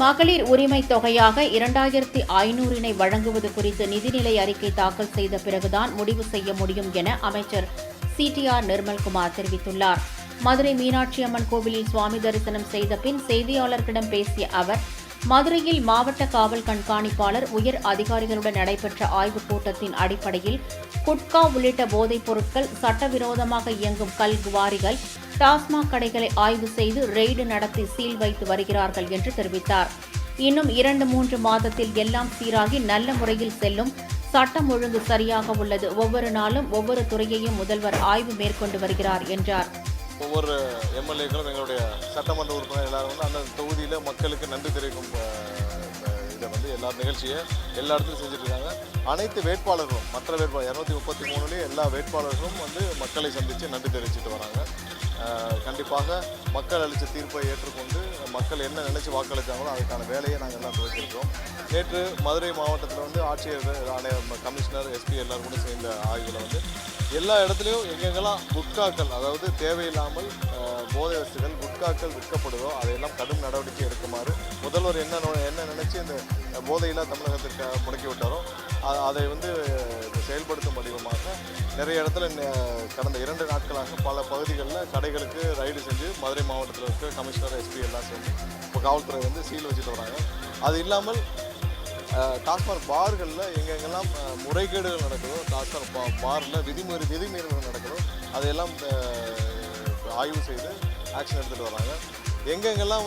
மகளிர் உரிமை தொகையாக 2500 வழங்குவது குறித்து நிதிநிலை அறிக்கை தாக்கல் செய்த பிறகுதான் முடிவு செய்ய முடியும் என அமைச்சர் CTR நிர்மல்குமார் தெரிவித்துள்ளார். மதுரை மீனாட்சி அம்மன் கோவிலில் சுவாமி தரிசனம் செய்த பின் செய்தியாளர்களிடம் பேசிய அவர், மதுரையில் மாவட்ட காவல் கண்காணிப்பாளர் உயர் அதிகாரிகளுடன் நடைபெற்ற ஆய்வுக் கூட்டத்தின் அடிப்படையில் குட்கா உள்ளிட்ட போதைப் பொருட்கள், சட்டவிரோதமாக இயங்கும் கல்குவாரிகள், டாஸ்மாக் கடைகளை ஆய்வு செய்து ரெய்டு நடத்தி சீல் வைத்து வருகிறார்கள் என்று தெரிவித்தார். இன்னும் 2-3 மாதத்தில் எல்லாம் சீராகி நல்ல முறையில் செல்லும். சட்டம் ஒழுங்கு சரியாக உள்ளது. ஒவ்வொரு நாளும் ஒவ்வொரு துறையையும் முதல்வர் ஆய்வு மேற்கொண்டு வருகிறார் என்றார். ஒவ்வொரு எம்எல்ஏக்களும் எங்களுடைய சட்டமன்ற உறுப்பினர் எல்லாரும் அந்த தொகுதியில் மக்களுக்கு நன்றி தெரிவிக்கும் இதை எல்லா நிகழ்ச்சியை எல்லா இடத்துலையும் செஞ்சுட்டு இருக்காங்க. அனைத்து வேட்பாளர்களும் மற்ற வேட்பாளர் 233 எல்லா வேட்பாளர்களும் மக்களை சந்தித்து நன்றி தெரிவிச்சுட்டு வராங்க. கண்டிப்பாக மக்கள் அளித்த தீர்ப்பை ஏற்றுக்கொண்டு மக்கள் என்ன நினைச்சு வாக்களித்தாங்களோ அதுக்கான வேலையை நாங்கள் எல்லாம் துவக்கியிருக்கிறோம். நேற்று மதுரை மாவட்டத்தில் ஆட்சியர், கமிஷனர், SP எல்லாரும் கூட சேர்ந்த ஆய்வில் எல்லா இடத்துலையும் எங்கெங்கெல்லாம் குட்காக்கள், அதாவது தேவையில்லாமல் போதை வஸ்துகள், குட்காக்கள் விற்கப்படுதோ அதையெல்லாம் கடும் நடவடிக்கை எடுக்குமாறு முதல்வர் என்ன நினைச்சு இந்த போதையில்லா தமிழகத்திற்கு முடக்கி விட்டாரோ அதை செயல்படுத்தும் வடிவமாக நிறைய இடத்துல கடந்த 2 நாட்களாக பல பகுதிகளில் கடைகளுக்கு ரைடு செஞ்சு மதுரை மாவட்டத்தில் இருக்க கமிஷனர், SP எல்லாம் சேர்ந்து இப்போ காவல்துறை சீல் வச்சுட்டு வராங்க. அது இல்லாமல் டாஸ்மாக் பார்களில் எங்கெங்கெல்லாம் முறைகேடுகள் நடக்குதோ, டாஸ்மாக் பாரில் விதிமீறல்கள் நடக்குதோ அதையெல்லாம் ஆய்வு செய்து ஆக்ஷன் எடுத்துகிட்டு வராங்க. எங்கெங்கெல்லாம்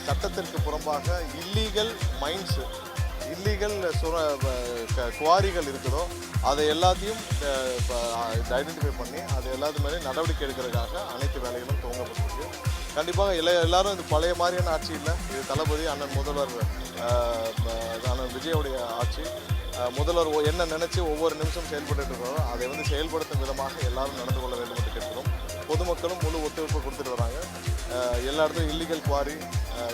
சட்டத்திற்கு புறம்பாக இல்லீகல் மைன்ஸு, இல்லீகல் குவாரிகள் இருக்குதோ அதை எல்லாத்தையும் ஐடென்டிஃபை பண்ணி அது எல்லாத்து மேலே நடவடிக்கை எடுக்கிறதுக்காக அனைத்து வேலைகளும் துவங்கப்பட்டிருக்கு. கண்டிப்பாக எல்லாரும் இது பழைய மாதிரியான ஆட்சி இல்லை. இது தளபதி அண்ணன் முதல்வர் அண்ணன் விஜயோடைய ஆட்சி. முதல்வர் என்ன நினச்சி ஒவ்வொரு நிமிஷம் செயல்பட்டு இருக்கிறோம் அதை செயல்படுத்தும் விதமாக எல்லாரும் நடந்து கொள்ள வேண்டும் என்று கேட்கிறோம். பொதுமக்களும் முழு ஒத்துழைப்பு கொடுத்துட்டு வராங்க. எல்லா இடத்துலையும் இல்லீகல் குவாரி,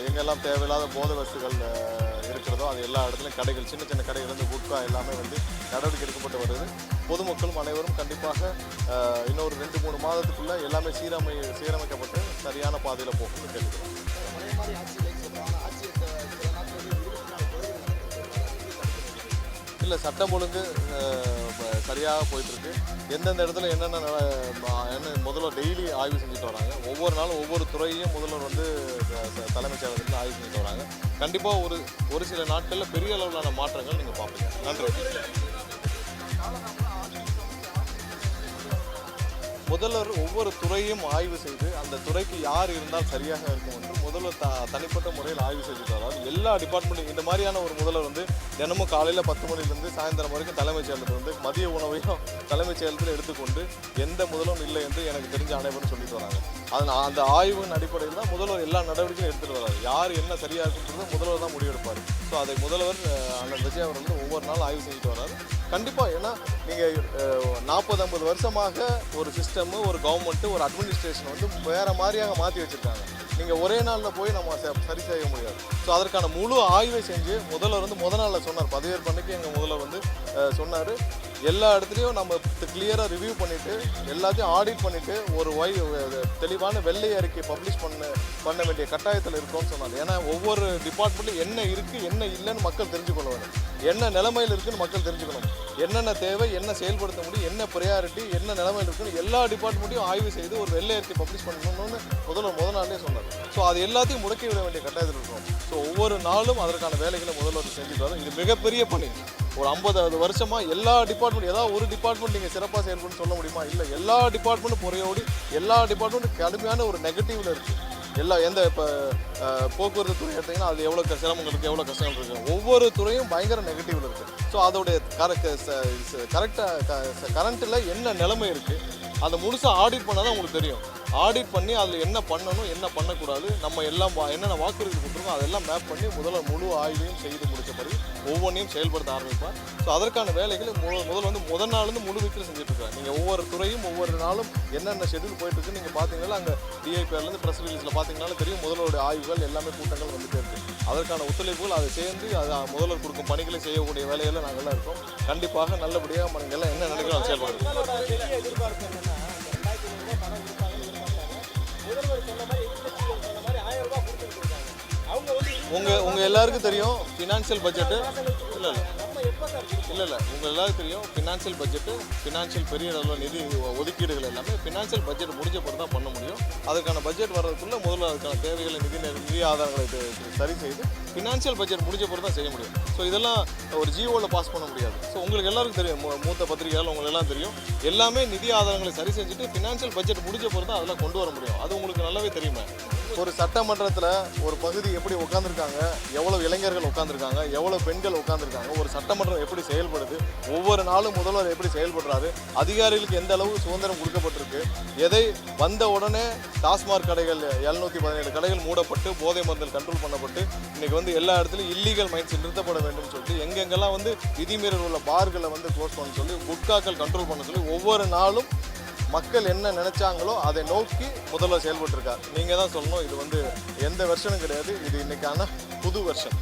எங்கெல்லாம் தேவையில்லாத போதை வஸ்துகள் இருக்கிறதோ அது எல்லா இடத்துலையும் கடைகள், சின்ன சின்ன கடைகள் குட்கா எல்லாமே நடவடிக்கை எடுக்கப்பட்டு வருது. பொதுமக்களும் அனைவரும் கண்டிப்பாக இன்னொரு 2-3 மாதத்துக்குள்ளே எல்லாமே சீரமைக்கப்பட்டு சரியான பாதையில் போகணும்னு கேட்கிறோம். இல்லை, சட்டம் ஒழுங்கு சரியாக போயிட்டுருக்கு. எந்தெந்த இடத்துல என்ன முதல்வர் டெய்லி ஆய்வு செஞ்சுட்டு வராங்க. ஒவ்வொரு நாளும் ஒவ்வொரு துறையையும் முதல்வர் தலைமைச் செயலகத்தில் ஆய்வு செஞ்சுட்டு வராங்க. கண்டிப்பாக ஒரு சில நாட்களில் பெரிய அளவிலான மாற்றங்கள் நீங்கள் பார்ப்பீங்க. நன்றி. முதல்வர் ஒவ்வொரு துறையும் ஆய்வு செய்து அந்த துறைக்கு யார் இருந்தால் சரியாக இருக்கும் என்று முதல்வர் தனிப்பட்ட முறையில் ஆய்வு செய்துட்டு வரார். எல்லா டிபார்ட்மெண்ட்டும் இந்த மாதிரியான ஒரு முதல்வர் தினமும் காலையில் 10 மணிலேருந்து சாயந்தரம் வரைக்கும் தலைமைச் செயலகத்தில் மதிய உணவையும் தலைமைச் செயலகத்தில் எடுத்துக்கொண்டு எந்த முதலும் இல்லை என்று எனக்கு தெரிஞ்ச அனைவரும் சொல்லிட்டு வராங்க. அந்த ஆய்வின் அடிப்படையில் தான் முதல்வர் எல்லா நடவடிக்கையும் எடுத்துகிட்டு வராரு. யார் என்ன சரியாக இருக்குன்றது முதல்வர் தான் முடிவெடுப்பார். ஸோ அதை முதல்வர் அண்ணன் விஜய் அவர் ஒவ்வொரு நாளும் ஆய்வு செஞ்சுட்டு வராரு. கண்டிப்பாக, ஏன்னா நீங்கள் 40-50 வருஷமாக ஒரு சிஸ்டமு, ஒரு கவர்மெண்ட்டு, ஒரு அட்மினிஸ்ட்ரேஷன் வேறு மாதிரியாக மாற்றி வச்சுருக்காங்க. நீங்கள் ஒரே நாளில் போய் நம்ம சரி செய்ய முடியாது. ஸோ அதற்கான முழு ஆய்வை செஞ்சு முதல்வர் முதல் நாளில் சொன்னார். பதவியேற்பு அன்னைக்கு எங்கள் முதல்வர் சொன்னார், எல்லா இடத்துலையும் நம்ம கிளியராக ரிவ்யூ பண்ணிவிட்டு எல்லாத்தையும் ஆடிட் பண்ணிவிட்டு ஒரு தெளிவான வெள்ளை அறிக்கை பப்ளிஷ் பண்ண வேண்டிய கட்டாயத்தில் இருக்கோம்னு சொன்னார். ஏன்னா ஒவ்வொரு டிபார்ட்மெண்ட்லையும் என்ன இருக்குது என்ன இல்லைன்னு மக்கள் தெரிஞ்சுக்கொள்ள வேணும். என்ன நிலைமையில் இருக்குன்னு மக்கள் தெரிஞ்சுக்கணும். என்னென்ன தேவை, என்ன செயல்படுத்த முடியும், என்ன ப்ரையாரிட்டி, என்ன நிலைமையில் இருக்குன்னு எல்லா டிபார்ட்மெண்ட்டையும் ஆய்வு செய்து ஒரு வெள்ளை அறிக்கை பப்ளிஷ் பண்ணணும்னு முதல் நாளே சொன்னார். ஸோ அது எல்லாத்தையும் முடக்கி விட வேண்டிய கட்டாயத்தில் இருக்கும். ஸோ ஒவ்வொரு நாளும் அதற்கான வேலைகளை முதல்வர் செஞ்சுட்டு வரோம். இது மிகப்பெரிய பணி. ஒரு 50 வருஷமாக எல்லா டிபார்ட்மெண்ட், ஏதாவது ஒரு டிபார்ட்மெண்ட் நீங்கள் சிறப்பாக செயல்படுன்னு சொல்ல முடியுமா? இல்லை, எல்லா டிபார்ட்மெண்ட்டும் புறையோடி எல்லா டிபார்ட்மெண்ட்டும் கடுமையான ஒரு நெகட்டிவில் இருக்குது. இப்போ போக்குவரத்து துறை எடுத்திங்கன்னா அது எவ்வளோ சிரமங்கள் இருக்குது, எவ்வளோ கஷ்டங்கள் இருக்குது. ஒவ்வொரு துறையும் பயங்கர நெகட்டிவில் இருக்குது. ஸோ அதோடைய கரண்ட்டில் என்ன நிலைமை இருக்குது அதை முழுசாக ஆடிட் பண்ணால் தான் உங்களுக்கு தெரியும். ஆடிட் பண்ணி அதில் என்ன பண்ணணும், என்ன பண்ணக்கூடாது, நம்ம எல்லாம் என்னென்ன வாக்குறுதி கொடுத்துருக்கோம் அதெல்லாம் மேப் பண்ணி முதல்ல முழு ஆய்வையும் செய்து முடித்த பிறகு ஒவ்வொன்றையும் செயல்படுத்த ஆரம்பிப்பார். ஸோ அதற்கான வேலைகளை முதல் நாள்லேருந்து முழு வீட்டில் செஞ்சுட்ருக்காங்க. நீங்கள் ஒவ்வொரு துறையும் ஒவ்வொரு நாளும் என்னென்ன ஷெட்யூல் போயிட்டுருக்கு நீங்கள் பார்த்தீங்கன்னா அங்கே DIPலேருந்து ப்ரெஸ் ரிலீஸில் பார்த்தீங்கன்னாலும் தெரியும். முதல்வருடைய ஆய்வுகள் எல்லாமே கூட்டங்கள் வந்துட்டே இருக்குது. அதற்கான ஒத்துழைப்புகள் அதை சேர்ந்து அதை முதல்வர் கொடுக்கும் பணிகளை செய்யக்கூடிய வேலைகளில் நாங்கள்லாம் இருக்கோம். கண்டிப்பாக நல்லபடியாக நீங்கள் என்ன நினைக்கிறோம் அது செயல்படுது. உங்கள் எல்லாருக்கும் தெரியும் ஃபினான்ஷியல் பட்ஜெட்டு இல்லை உங்கள் எல்லாருக்கும் தெரியும் ஃபினான்ஷியல் பட்ஜெட்டு ஃபினான்ஷியல் பெரிய அளவில் நிதி ஒதுக்கீடுகள் எல்லாமே ஃபினான்ஷியல் பட்ஜெட் முடிஞ்ச பிறகு தான் பண்ண முடியும். அதுக்கான பட்ஜெட் வர்றதுக்குள்ள முதல்ல அதுக்கான தேவைகளை நிதி ஆதாரங்களை சரி செய்து ஃபினான்ஷியல் பட்ஜெட் முடிஞ்ச பிறகு தான் செய்ய முடியும். ஸோ இதெல்லாம் ஒரு ஜிஓவில் பாஸ் பண்ண முடியாது. ஸோ உங்களுக்கு எல்லாருக்கும் தெரியும், மூத்த பத்திரிகையாளர் உங்களுக்கு எல்லாம் தெரியும், எல்லாமே நிதி ஆதாரங்களை சரி செஞ்சுட்டு ஃபினான்ஷியல் பட்ஜெட் முடிஞ்ச பிறகு தான் அதெல்லாம் கொண்டு வர முடியும். அது உங்களுக்கு நல்லாவே தெரியுமே. ஒரு சட்டமன்றத்தில் ஒரு பகுதி எப்படி உட்காந்துருக்காங்க, எவ்வளோ இளைஞர்கள் உட்காந்துருக்காங்க, எவ்வளோ பெண்கள் உட்காந்துருக்காங்க, ஒரு சட்டமன்றம் எப்படி செயல்படுது, ஒவ்வொரு நாளும் முதல்வர் எப்படி செயல்படுறாரு, அதிகாரிகளுக்கு எந்த அளவு சுதந்திரம் கொடுக்கப்பட்டிருக்கு, எதை வந்த உடனே டாஸ்மாக் கடைகள் 717 கடைகள் மூடப்பட்டு போதை மருந்துகள் கண்ட்ரோல் பண்ணப்பட்டு இன்றைக்கி வந்து எல்லா இடத்துலையும் இல்லீகல் மைண்ட்ஸ் நிறுத்தப்பட வேண்டும் சொல்லிட்டு எங்கெங்கெல்லாம் வந்து விதிமீறல் உள்ள பார்களை வந்து க்ளோஸ் பண்ண சொல்லி குட்காக்கள் கண்ட்ரோல் பண்ண சொல்லி ஒவ்வொரு நாளும் மக்கள் என்ன நினைச்சாங்களோ அதை நோக்கி முதல்வர் செயல்பட்டுருக்கார். நீங்கள் தான் சொல்லணும், இது வந்து எந்த வெர்ஷனும் கிடையாது, இது இன்னைக்கான புது வெர்ஷன்.